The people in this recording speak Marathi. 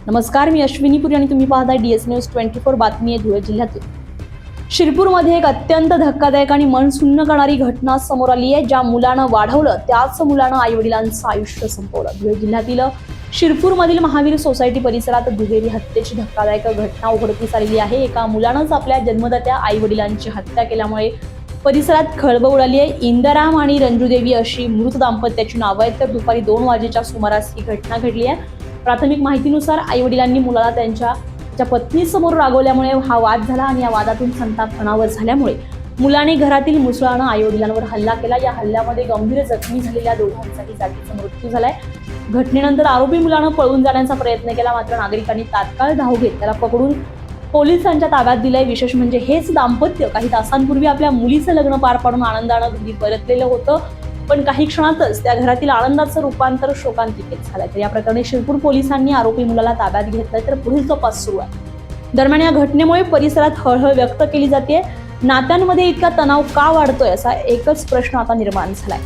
नमस्कार, मी अश्विनी पुरी आणि तुम्ही पाहताय DS न्यूज 24 बातमी आहे धुळे जिल्ह्यातील शिरपूरमध्ये एक अत्यंत धक्कादायक आणि मन सुन्न करणारी घटना समोर आली आहे। ज्या मुलानं वाढवलं त्याच मुलानं आईवडिलांचं आयुष्य संपवलं। धुळे जिल्ह्यातील शिरपूरमधील महावीर सोसायटी परिसरात दुहेरी हत्येची धक्कादायक घटना उघडकीस आलेली आहे। एका मुलानंच आपल्या जन्मदात्या आईवडिलांची हत्या केल्यामुळे परिसरात खळबळ उडाली आहे। इंदराम आणि रंजूदेवी अशी मृत दाम्पत्याची नावं आहेत। तर दुपारी 2 वाजेच्या सुमारास ही घटना घडली आहे। प्राथमिक माहितीनुसार आईवडिलांनी मुलाला त्यांच्या पत्नीसमोर रागवल्यामुळे हा वाद झाला आणि या वादातून संताप अनावर झाल्यामुळे मुलाने घरातील मुसळानं आईवडिलांवर हल्ला केला। या हल्ल्यामध्ये गंभीर जखमी झालेल्या दोघांचाही जागीच मृत्यू झालाय। घटनेनंतर आरोपी मुलानं पळून जाण्याचा प्रयत्न केला, मात्र नागरिकांनी तात्काळ धाव घेत त्याला पकडून पोलिसांच्या ताब्यात दिलंय। विशेष म्हणजे हेच दाम्पत्य काही तासांपूर्वी आपल्या मुलीचं लग्न पार पाडून आनंदानं घरी परतलेलं होतं, पण काही क्षणातच त्या घरातील आनंदाचं रूपांतर शोकांतिकेत झालंय। तर या प्रकरणी शिरपूर पोलिसांनी आरोपी मुलाला ताब्यात घेतलंय, तर पुढील तपास सुरू आहे। दरम्यान या घटनेमुळे परिसरात हळहळ व्यक्त केली जाते। नात्यांमध्ये इतका तणाव का वाढतोय असा एकच प्रश्न आता निर्माण झालाय।